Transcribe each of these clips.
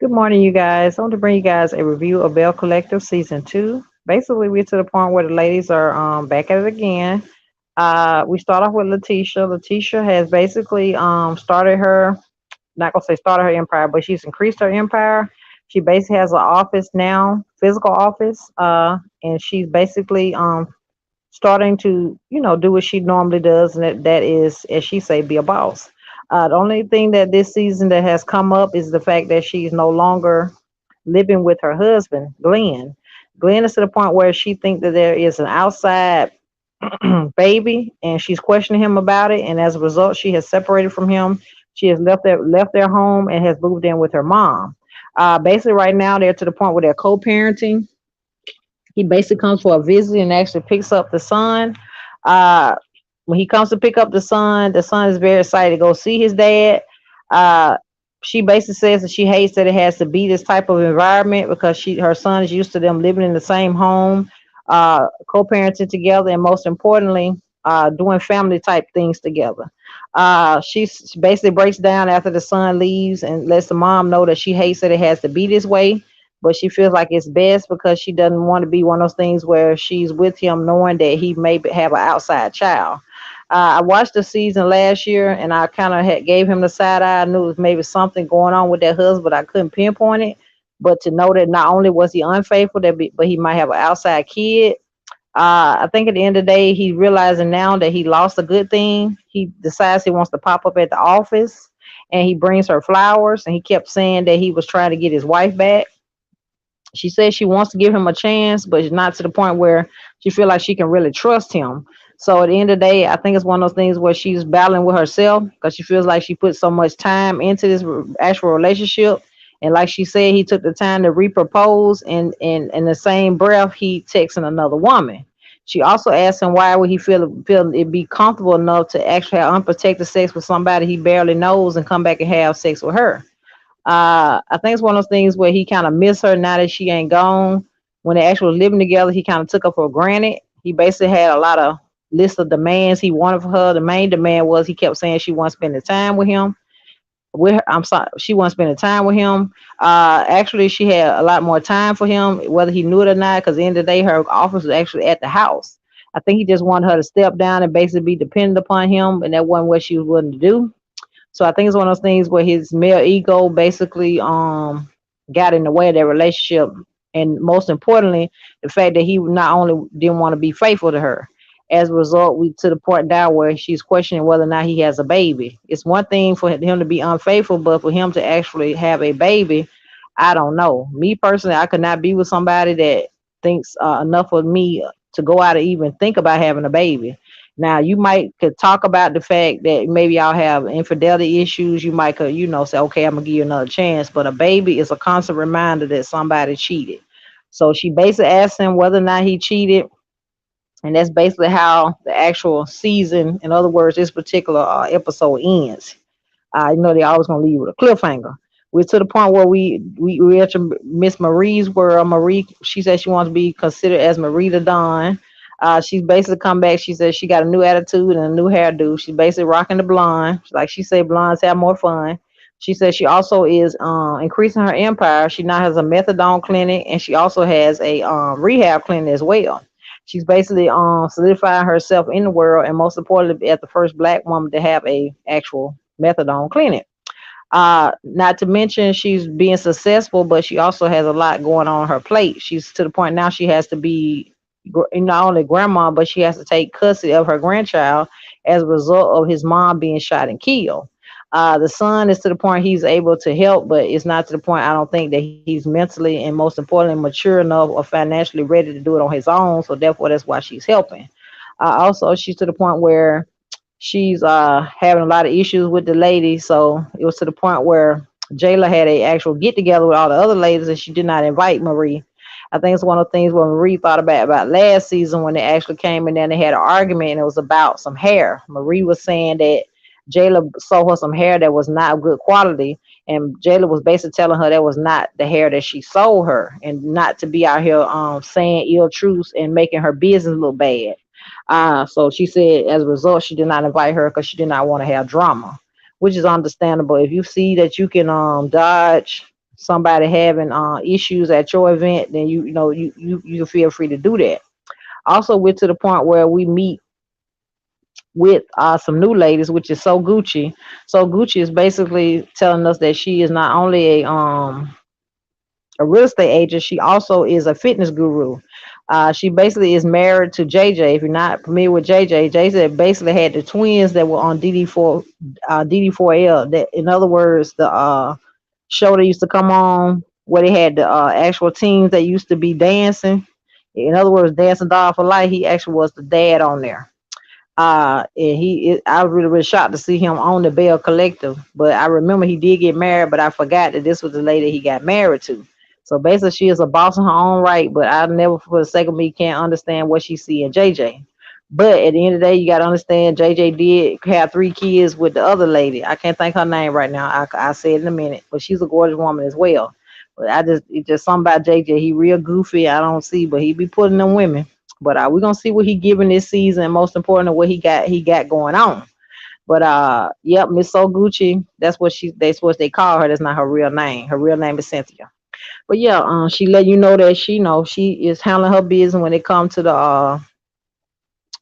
Good morning, you guys. I want to bring you guys a review of Belle Collective Season 2. Basically, we're to the point where the ladies are back at it again. We start off with Letitia. Letitia has basically started her, not going to say started her empire, but she's increased her empire. She basically has an office now, physical office, and she's basically starting to, do what she normally does, and that is, as she say, be a boss. The only thing that this season that has come up is the fact that she's no longer living with her husband, Glenn. Glenn is to the point where she thinks that there is an outside baby, and she's questioning him about it. And as a result, she has separated from him. She has left their home and has moved in with her mom. Basically, right now they're to the point where they're co-parenting. He basically comes for a visit and actually picks up the son. Uh, when he comes to pick up the son is very excited to go see his dad. Uh, she basically says that she hates that it has to be this type of environment because her son is used to them living in the same home, co-parenting together, and most importantly, doing family type things together. She basically breaks down after the son leaves and lets the mom know that she hates that it has to be this way, but she feels like it's best because she doesn't want to be one of those things where she's with him knowing that he may have an outside child. I watched the season last year and I kind of gave him the side eye. I knew it was maybe something going on with that husband, but I couldn't pinpoint it. But to know that not only was he unfaithful, but he might have an outside kid. I think at the end of the day, he realizing now that he lost a good thing. He decides he wants to pop up at the office and he brings her flowers. And he kept saying that he was trying to get his wife back. She says she wants to give him a chance, but not to the point where she feel like she can really trust him. So at the end of the day, I think it's one of those things where she's battling with herself because she feels like she put so much time into this actual relationship. And like she said, he took the time to repropose, and in the same breath, he texting another woman. She also asked him why would he feel it be comfortable enough to actually have unprotected sex with somebody he barely knows and come back and have sex with her. I think it's one of those things where he kind of miss her now that she ain't gone. When they actually living together, he kind of took her for granted. He basically had a lot of list of demands he wanted for her. The main demand was he kept saying she wasn't spending time with him. With her, I'm sorry, she wasn't spending time with him. Actually, she had a lot more time for him, whether he knew it or not. Because at the end of the day, her office was actually at the house. I think he just wanted her to step down and basically be dependent upon him, and that wasn't what she was willing to do. So I think it's one of those things where his male ego basically got in the way of their relationship, and most importantly, the fact that he not only didn't want to be faithful to her. As a result, we to the point now where she's questioning whether or not he has a baby. It's one thing for him to be unfaithful, but for him to actually have a baby, I don't know. Me personally, I could not be with somebody that thinks enough of me to go out and even think about having a baby. Now you might could talk about the fact that maybe y'all have infidelity issues. You might could, say, okay, I'm gonna give you another chance. But a baby is a constant reminder that somebody cheated. So she basically asked him whether or not he cheated, and that's basically how the actual season, in other words, this particular episode ends. They always gonna leave with a cliffhanger. We're to the point where we at Miss Marie's world. Marie, she said she wants to be considered as Marie the Dawn. She's basically come back. She says she got a new attitude and a new hairdo. She's basically rocking the blonde. Like she said, blondes have more fun. She says she also is increasing her empire. She now has a methadone clinic, and she also has a rehab clinic as well. She's basically solidifying herself in the world, and most importantly, as the first black woman to have a actual methadone clinic. Not to mention she's being successful, but she also has a lot going on her plate. She's to the point now she has to be not only grandma, but she has to take custody of her grandchild as a result of his mom being shot and killed. The son is to the point he's able to help, but it's not to the point I don't think that he's mentally and most importantly mature enough or financially ready to do it on his own. So therefore, that's why she's helping. Also, she's to the point where she's having a lot of issues with the ladies. So it was to the point where Jayla had a actual get together with all the other ladies, and she did not invite Marie. I think it's one of the things where Marie thought about last season when they actually came in there and they had an argument, and it was about some hair. Marie was saying that Jayla sold her some hair that was not good quality, and Jayla was basically telling her that was not the hair that she sold her, and not to be out here saying ill truths and making her business look bad. So she said as a result, she did not invite her because she did not want to have drama, which is understandable. If you see that you can dodge somebody having issues at your event, then you feel free to do that. Also, we're to the point where we meet with some new ladies, which is So Gucci. So Gucci is basically telling us that she is not only a real estate agent, she also is a fitness guru. She basically is married to JJ. If you're not familiar with JJ, JJ basically had the twins that were on DD4L. That, in other words, the show that used to come on where they had the actual teams that used to be dancing. In other words, Dancing Dog for Life. He actually was the dad on there. And I was really, really shocked to see him on the Belle Collective. But I remember he did get married, but I forgot that this was the lady he got married to. So basically, she is a boss in her own right. But I never, for the sake of me, can't understand what she see in JJ. But at the end of the day, you got to understand JJ did have 3 kids with the other lady. I can't think her name right now. I say it in a minute, but she's a gorgeous woman as well. But it's just something about JJ. He real goofy. I don't see, but he be putting them women. But we're gonna see what he giving this season. And most important, what he got going on. But yep, Miss So Gucci. That's what they call her. That's not her real name. Her real name is Cynthia. But yeah, she let you know that she is handling her business when it comes to the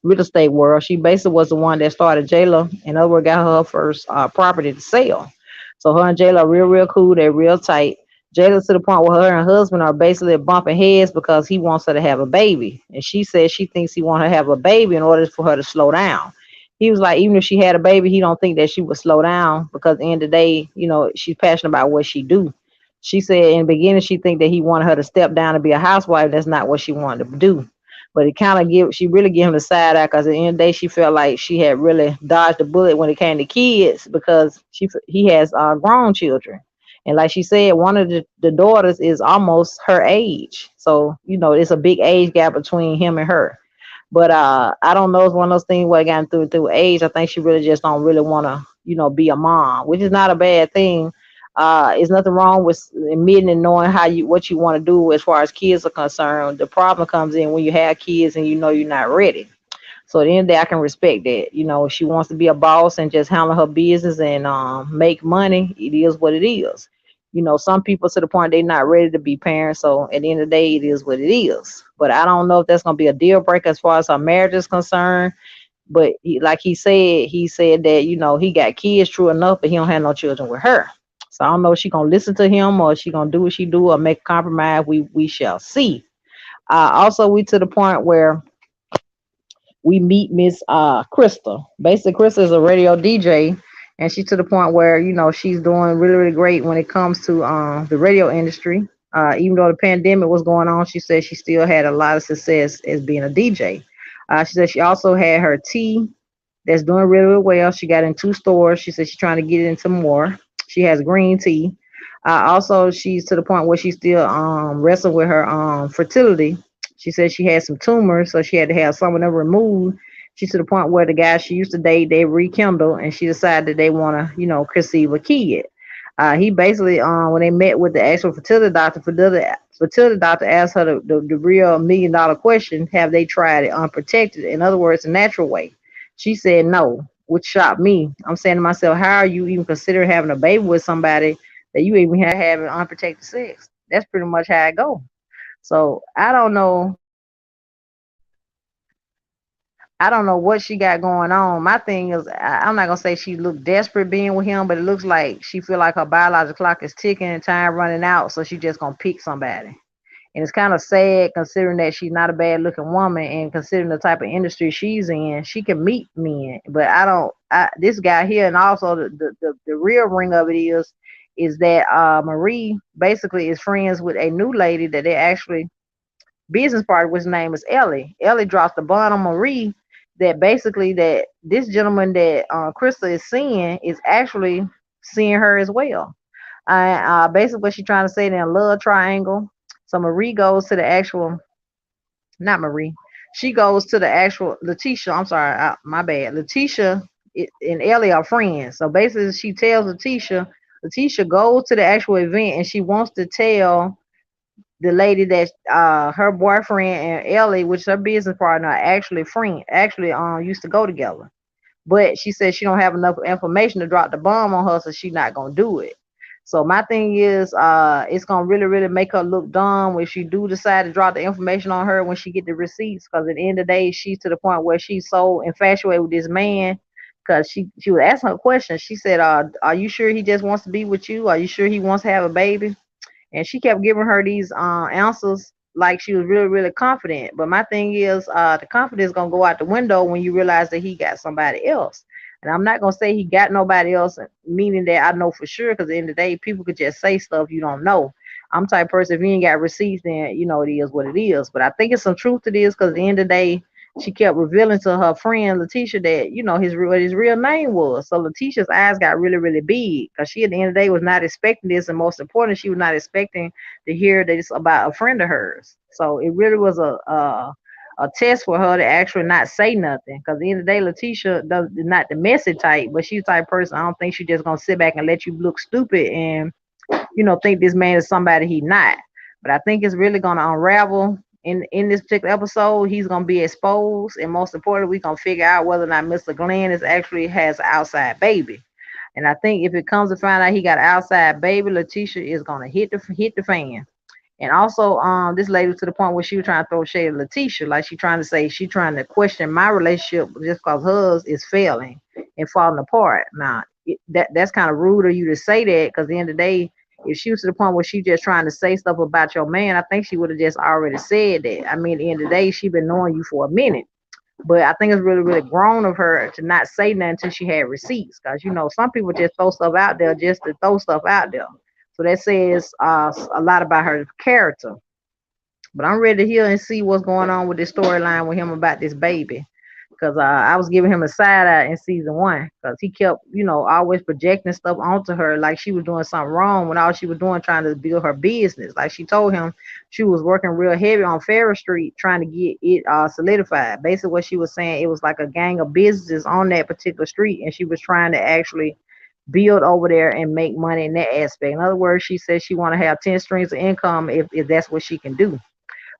real estate world. She basically was the one that started Jayla. In other words, got her first property to sell. So her and Jayla are real, real cool. They're real tight. Jayla to the point where her and her husband are basically bumping heads because he wants her to have a baby. And she says she thinks he wants her to have a baby in order for her to slow down. He was like, even if she had a baby, he don't think that she would slow down because at the end of the day, she's passionate about what she do. She said in the beginning she think that he wanted her to step down and be a housewife. That's not what she wanted to do. But it kind of she really gave him the side eye because at the end of the day, she felt like she had really dodged the bullet when it came to kids because he has grown children. And like she said, one of the daughters is almost her age. So, it's a big age gap between him and her. But I don't know. It's one of those things where I got through age. I think she really just don't really want to, be a mom, which is not a bad thing. There's nothing wrong with admitting and knowing what you want to do as far as kids are concerned. The problem comes in when you have kids and you're not ready. So at the end of the day, I can respect that. If she wants to be a boss and just handle her business and make money, it is what it is. Some people to the point they're not ready to be parents. So at the end of the day, it is what it is. But I don't know if that's gonna be a deal breaker as far as her marriage is concerned. But like he said that he got kids, true enough, but he don't have no children with her. So I don't know if she gonna listen to him or she gonna do what she do or make a compromise. We shall see. Also, we to the point where we meet Miss Crystal. Basically, Crystal is a radio DJ, and she's to the point where she's doing really, really great when it comes to the radio industry. Even though the pandemic was going on, she said she still had a lot of success as being a DJ. She said she also had her tea that's doing really, really well. She got in 2 stores. She said she's trying to get into more. She has green tea. Also, she's to the point where she's still wrestling with her fertility. She said she had some tumors, so she had to have some of them removed. She's to the point where the guy she used to date, they rekindled, and she decided that they want to, conceive a kid. He basically, when they met with the actual fertility doctor asked her the real $1 million question: have they tried it unprotected? In other words, the natural way. She said no, which shocked me. I'm saying to myself, how are you even considering having a baby with somebody that you even have having unprotected sex? That's pretty much how it go. So I don't know what she got going on. My thing is, I'm not gonna say she looked desperate being with him, but it looks like she feel like her biological clock is ticking and time running out, so she just gonna pick somebody. And it's kind of sad considering that she's not a bad looking woman and considering the type of industry she's in, she can meet men. But I don't. This guy here, and also the real ring of it is that Marie basically is friends with a new lady that they actually business partner, which name is Ellie. Ellie drops the bond on Marie that basically that this gentleman that Krista is seeing is actually seeing her as well. Basically what she's trying to say in a love triangle. So Marie goes to the actual, not Marie. She goes to the actual Letitia. I'm sorry, my bad. Letitia and Ellie are friends. So basically, she tells Letitia. Letitia goes to the actual event and she wants to tell the lady that her boyfriend and Ellie, which is her business partner, are actually friend, actually used to go together. But she said she don't have enough information to drop the bomb on her, so she's not gonna do it. So my thing is, it's gonna really, really make her look dumb when she do decide to drop the information on her when she get the receipts. Because at the end of the day, she's to the point where she's so infatuated with this man. Because she was asking her questions. She said, "Are you sure he just wants to be with you? Are you sure he wants to have a baby?" And she kept giving her these answers like she was really, really confident. But my thing is, the confidence gonna go out the window when you realize that he got somebody else. And I'm not gonna say he got nobody else, meaning that I know for sure, because at the end of the day, people could just say stuff you don't know. I'm the type of person, if you ain't got receipts, then you know it is what it is. But I think it's some truth to this, because at the end of the day, she kept revealing to her friend Letitia that what his real name was. So Letitia's eyes got really, really big, because she at the end of the day was not expecting this, and most important, she was not expecting to hear that it's about a friend of hers. So it really was a test for her to actually not say nothing. Because at the end of the day, Letitia does not the messy type, but she's the type of person, I don't think she's just gonna sit back and let you look stupid and think this man is somebody he not. But I think it's really gonna unravel in this particular episode. He's gonna be exposed, and most importantly, we're gonna figure out whether or not Mr. Glenn is actually has an outside baby. And I think if it comes to find out he got an outside baby, Letitia is gonna hit the fan. And also, this lady to the point where she was trying to throw shade at Letitia, like she trying to say she trying to question my relationship just because hers is failing and falling apart. Now, that's kind of rude of you to say that, because at the end of the day, if she was to the point where she just trying to say stuff about your man, I think she would have just already said that. I mean, at the end of the day, she been knowing you for a minute. But I think it's really, really grown of her to not say nothing until she had receipts. Because, some people just throw stuff out there just to throw stuff out there. So that says a lot about her character. But I'm ready to hear and see what's going on with this storyline with him about this baby. Because I was giving him a side eye in season one, because he kept, always projecting stuff onto her like she was doing something wrong, when all she was doing trying to build her business. Like she told him she was working real heavy on Ferris Street trying to get it solidified. Basically, what she was saying, it was like a gang of businesses on that particular street, and she was trying to actually build over there and make money in that aspect. In other words, she said she want to have 10 streams of income if that's what she can do,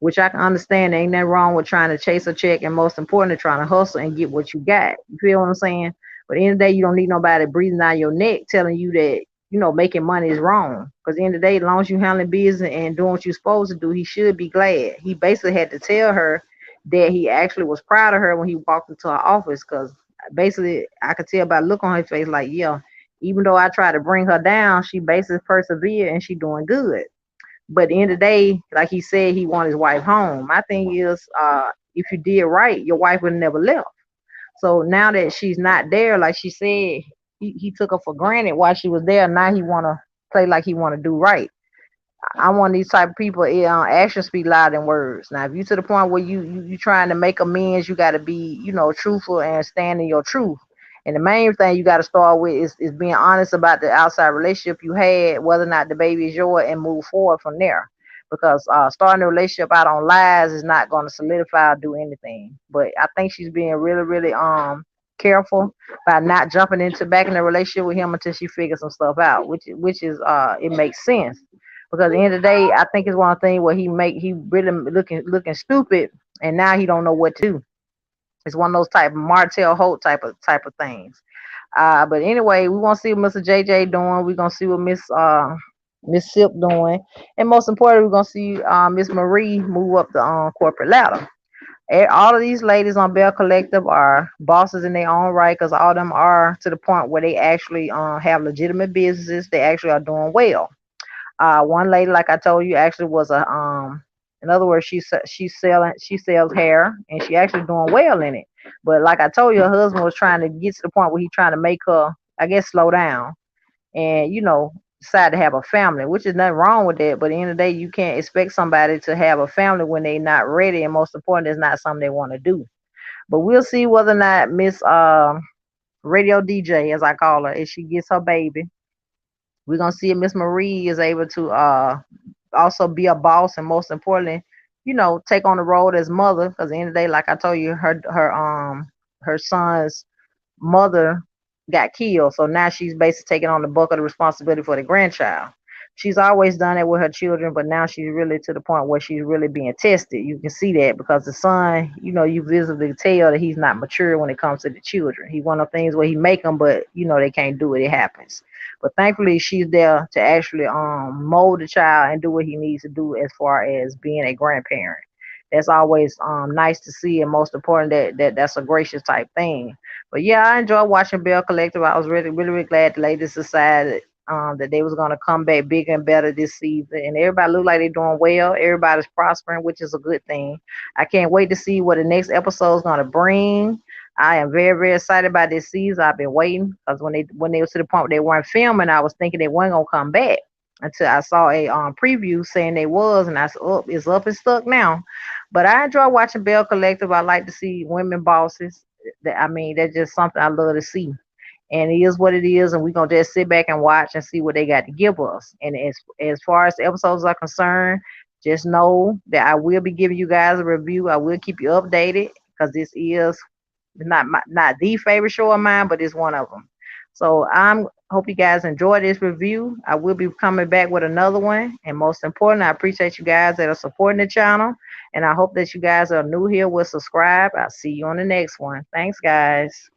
which I can understand. There ain't nothing wrong with trying to chase a check, and most importantly, trying to hustle and get what you got. You feel what I'm saying? But at the end of the day, you don't need nobody breathing down your neck telling you that, making money is wrong. Because at the end of the day, as long as you handling business and doing what you're supposed to do, he should be glad. He basically had to tell her that he actually was proud of her when he walked into her office, because basically I could tell by the look on her face, like, yeah, even though I tried to bring her down, she basically persevered and she doing good. But at the end of the day, like he said, he want his wife home. My thing is, if you did right, your wife would never left. So now that she's not there, like she said, he took her for granted while she was there. Now he wanna play like he wanna do right. I'm one of these type of people. Actions speak louder than words. Now, if you to the point where you trying to make amends, you got to be truthful and stand in your truth. And the main thing you got to start with is being honest about the outside relationship you had, whether or not the baby is yours, and move forward from there. Because starting a relationship out on lies is not going to solidify or do anything. But I think she's being really, really careful by not jumping into back in the relationship with him until she figures some stuff out, which is it makes sense. Because at the end of the day, I think it's one of the things where he really looking stupid, and now he don't know what to do. It's one of those type of Martell Holt type of things. But anyway, we want to see what Mr. JJ doing. We're gonna see what Miss Sip doing, and most importantly, we're gonna see Miss Marie move up the corporate ladder. All of these ladies on Bell Collective are bosses in their own right, because all of them are to the point where they actually have legitimate businesses. They actually are doing well. One lady, like I told you, actually was in other words, she sells hair, and she actually doing well in it. But like I told you, her husband was trying to get to the point where he trying to make her, I guess, slow down and decide to have a family, which is nothing wrong with that. But at the end of the day, you can't expect somebody to have a family when they're not ready, and most important, it's not something they want to do. But we'll see whether or not Miss Radio DJ, as I call her, if she gets her baby. We're gonna see if Miss Marie is able to also be a boss, and most importantly, take on the role as mother. Because at the end of the day, like I told you, her son's mother got killed, so now she's basically taking on the bulk of the responsibility for the grandchild. she's always done it with her children, but now she's really to the point where she's really being tested. You can see that because the son, you visibly tell that he's not mature when it comes to the children. He one of the things where he make them, but they can't do it. It happens. But thankfully, she's there to actually mold the child and do what he needs to do as far as being a grandparent. That's always nice to see, and most important that's a gracious type thing. But yeah, I enjoy watching Bell Collective. I was really, really, really glad the ladies decided that they was gonna come back bigger and better this season, and everybody look like they're doing well. Everybody's prospering, which is a good thing. I can't wait to see what the next episode is gonna bring. I am very, very excited about this season. I've been waiting because when they was to the point where they weren't filming, I was thinking they weren't gonna come back until I saw a preview saying they was, and I said, "Oh, it's up and stuck now." But I enjoy watching Bell Collective. I like to see women bosses. That's just something I love to see, and it is what it is, and we're gonna just sit back and watch and see what they got to give us. And as far as the episodes are concerned, just know that I will be giving you guys a review. I will keep you updated because this is not the favorite show of mine, but it's one of them. So I'm hope you guys enjoy this review. I will be coming back with another one, and most important, I appreciate you guys that are supporting the channel, and I hope that you guys are new here will subscribe. I'll see you on the next one. Thanks, guys.